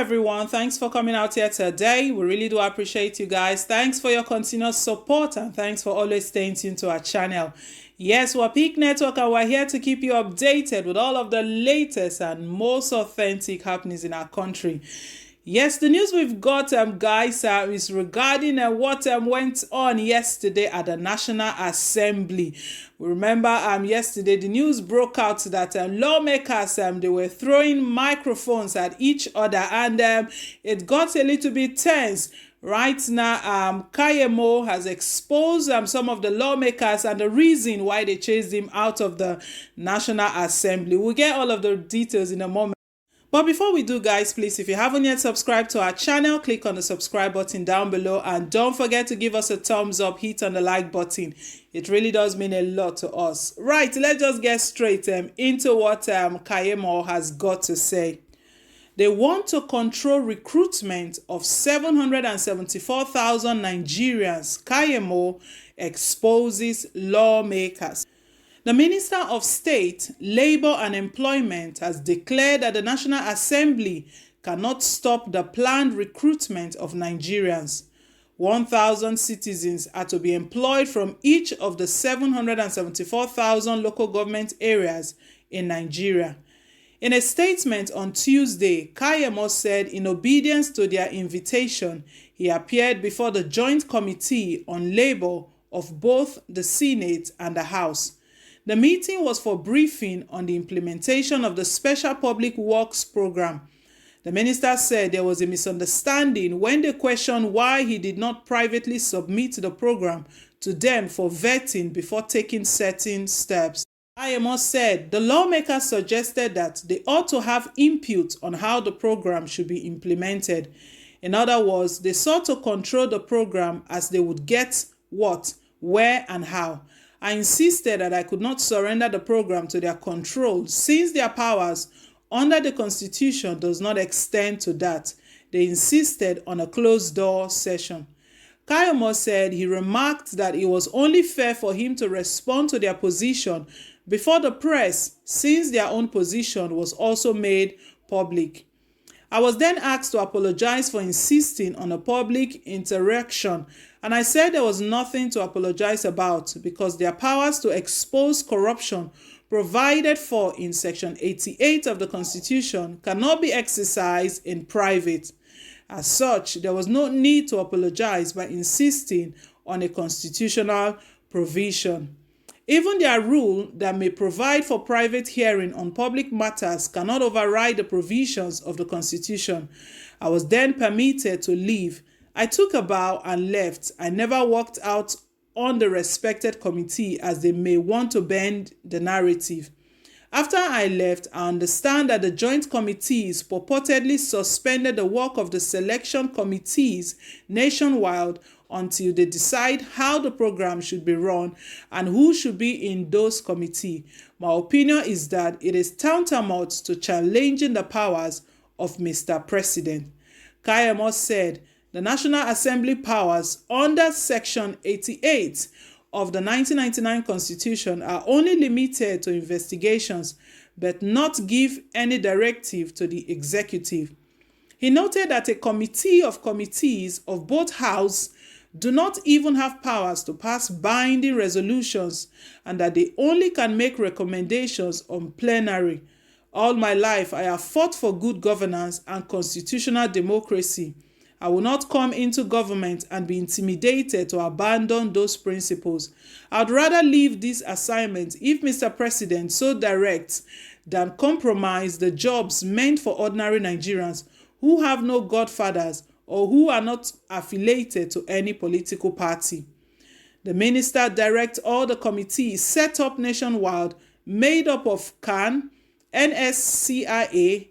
everyone. Thanks for coming out here today. We really do appreciate you guys. Thanks for your continuous support and thanks for always staying tuned to our channel. Yes, we're Peak Network and we're here to keep you updated with all of the latest and most authentic happenings in our country. Yes, the news we've got, guys, is regarding what went on yesterday at the National Assembly. We remember yesterday the news broke out that lawmakers they were throwing microphones at each other, and it got a little bit tense. Right now, Kayemo has exposed some of the lawmakers and the reason why they chased him out of the National Assembly. We'll get all of the details in a moment. But before we do, guys, please, if you haven't yet subscribed to our channel, click on the subscribe button down below and don't forget to give us a thumbs up, hit on the like button. It really does mean a lot to us. Right, let's just get straight into what Kayemo has got to say. They want to control recruitment of 774,000 Nigerians. Kayemo exposes lawmakers. The Minister of State, Labour and Employment has declared that the National Assembly cannot stop the planned recruitment of Nigerians. 1,000 citizens are to be employed from each of the 774,000 local government areas in Nigeria. In a statement on Tuesday, Kayemo said in obedience to their invitation, he appeared before the Joint Committee on Labour of both the Senate and the House. The meeting was for briefing on the implementation of the Special Public Works Program. The minister said there was a misunderstanding when they questioned why he did not privately submit the program to them for vetting before taking certain steps. Kayemo said the lawmakers suggested that they ought to have input on how the program should be implemented. In other words, they sought to control the program as they would get what, where, and how. I insisted that I could not surrender the program to their control since their powers under the Constitution does not extend to that. They insisted on a closed-door session. Kayemo said he remarked that it was only fair for him to respond to their position before the press since their own position was also made public. I was then asked to apologize for insisting on a public interaction, and I said there was nothing to apologize about because their powers to expose corruption provided for in Section 88 of the Constitution cannot be exercised in private. As such, there was no need to apologize by insisting on a constitutional provision. Even their rule that may provide for private hearing on public matters cannot override the provisions of the Constitution. I was then permitted to leave. I took a bow and left. I never walked out on the respected committee as they may want to bend the narrative. After I left, I understand that the joint committees purportedly suspended the work of the selection committees nationwide until they decide how the program should be run and who should be in those committees. My opinion is that it is tantamount to challenging the powers of Mr. President. Kayemo said the National Assembly powers under Section 88 of the 1999 Constitution are only limited to investigations but not give any directive to the executive. He noted that a committee of committees of both houses do not even have powers to pass binding resolutions and that they only can make recommendations on plenary. All my life, I have fought for good governance and constitutional democracy. I will not come into government and be intimidated to abandon those principles. I'd rather leave this assignment if Mr. President so directs than compromise the jobs meant for ordinary Nigerians who have no godfathers or who are not affiliated to any political party. The minister directs all the committees set up nationwide made up of CAN, NSCIA,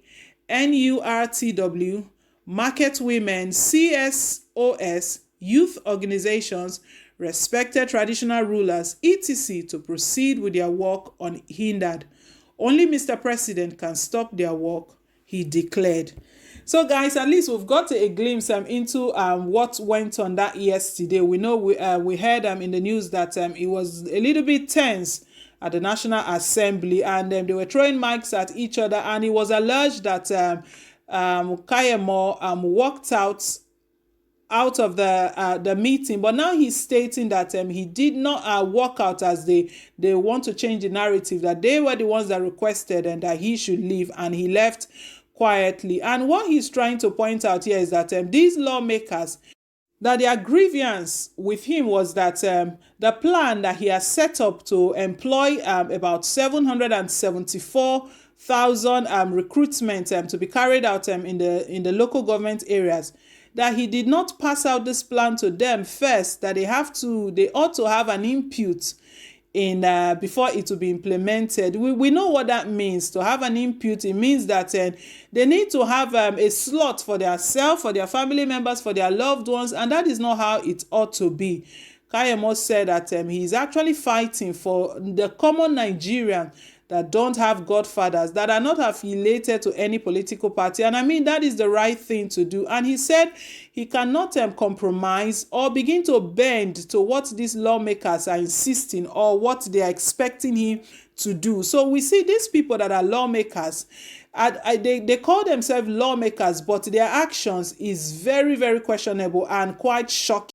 NURTW, market women, CSOS, youth organizations, respected traditional rulers, etc. to proceed with their work unhindered. Only Mr. President can stop their work, he declared. So guys, at least we've got a glimpse into what went on that yesterday. We know we heard in the news that it was a little bit tense at the National Assembly, and they were throwing mics at each other, and it was alleged that Kayemo walked out of the meeting, but now he's stating that he did not walk out, as they want to change the narrative, that they were the ones that requested and that he should leave, and he left quietly. And what he's trying to point out here is that these lawmakers, that their grievance with him was that the plan that he has set up to employ about 774,000 recruitment to be carried out in the local government areas, that he did not pass out this plan to them first, that they ought to have an input in before it will be implemented. We know what that means. To have an input, it means that they need to have a slot for themselves, for their family members, for their loved ones, and that is not how it ought to be. Kayemo said that he is actually fighting for the common Nigerian that don't have godfathers, that are not affiliated to any political party. And I mean, that is the right thing to do. And he said he cannot compromise or begin to bend to what these lawmakers are insisting or what they are expecting him to do. So we see these people that are lawmakers, they call themselves lawmakers, but their actions is very, very questionable and quite shocking.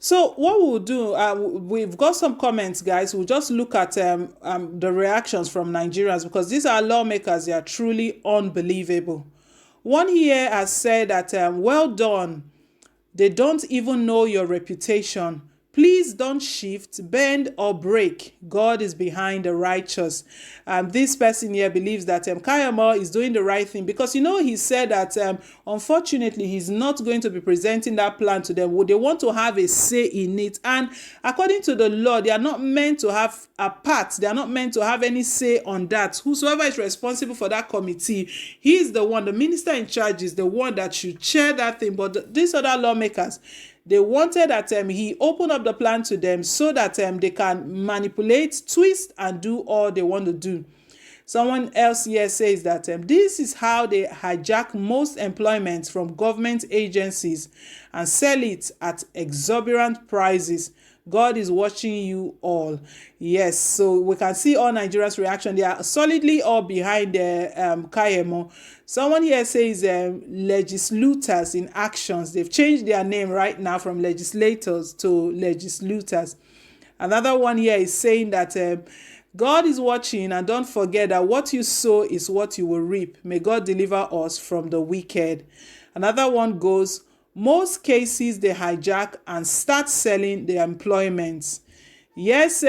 So what we'll do, we've got some comments, guys. We'll just look at the reactions from Nigerians, because these are lawmakers. They are truly unbelievable. One here has said that, well done. They don't even know your reputation. Please don't shift, bend, or break. God is behind the righteous. This person here believes that Kayemo is doing the right thing, because, he said that unfortunately he's not going to be presenting that plan to them. They want to have a say in it. And according to the law, they are not meant to have a part. They are not meant to have any say on that. Whosoever is responsible for that committee, he is the one. The minister in charge is the one that should chair that thing. But these other lawmakers, they wanted that he open up the plan to them so that they can manipulate, twist, and do all they want to do. Someone else here says that this is how they hijack most employment from government agencies and sell it at exorbitant prices. God is watching you all. Yes, so we can see all Nigerians' reaction. They are solidly all behind the Kayemo. Someone here says legislators in actions. They've changed their name right now from legislators to legislators. Another one here is saying that God is watching, and don't forget that what you sow is what you will reap. May God deliver us from the wicked. Another one goes, most cases they hijack and start selling their employments. Yes,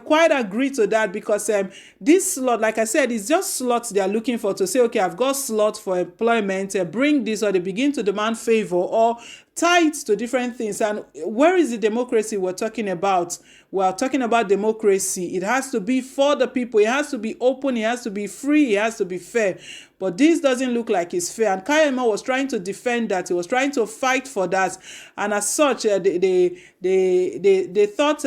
quite agree to that, because this slot, like I said, is just slots they are looking for to say, okay, I've got slots for employment, bring this, or they begin to demand favor or tie it to different things. And where is the democracy we're talking about? We're talking about democracy. It has to be for the people. It has to be open. It has to be free. It has to be fair. But this doesn't look like it's fair. And Kayemo was trying to defend that. He was trying to fight for that. And as such, they thought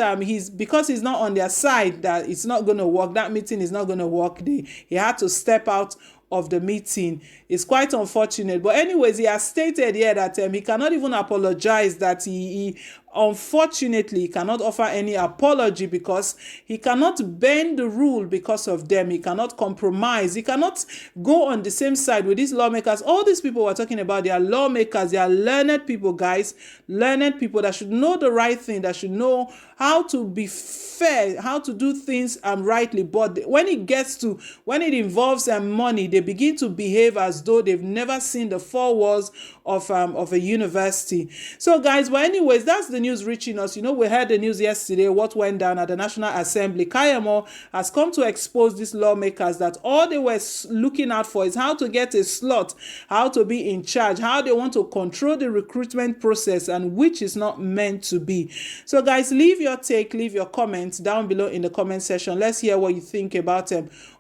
because he's not on their side, that it's not going to work. That meeting is not going to work. He had to step out of the meeting. It's quite unfortunate. But anyways, he has stated here that he cannot even apologize, that he unfortunately cannot offer any apology, because he cannot bend the rule because of them. He cannot compromise. He cannot go on the same side with these lawmakers. All these people we're talking about, they are lawmakers. They are learned people, guys. Learned people that should know the right thing, that should know how to be fair, how to do things rightly. But when it involves money, they begin to behave as though they've never seen the four walls of a university. So guys, but anyways, that's the news reaching us. We heard the news yesterday, what went down at the National Assembly. Kayemo has come to expose these lawmakers that all they were looking out for is how to get a slot, how to be in charge, how they want to control the recruitment process, and which is not meant to be. So guys, leave your take, leave your comments down below in the comment section. Let's hear what you think about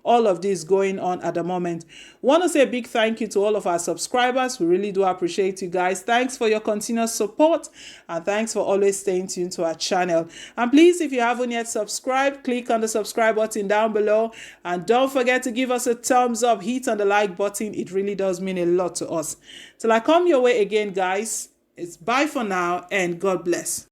all of this going on at the moment. Want to say a big thank you to all of our subscribers. We really do appreciate you guys. Thanks for your continuous support, and thanks for always staying tuned to our channel. And please, if you haven't yet subscribed, click on the subscribe button down below, and don't forget to give us a thumbs up, hit on the like button. It really does mean a lot to us. Till I come your way again, guys, it's bye for now, and God bless.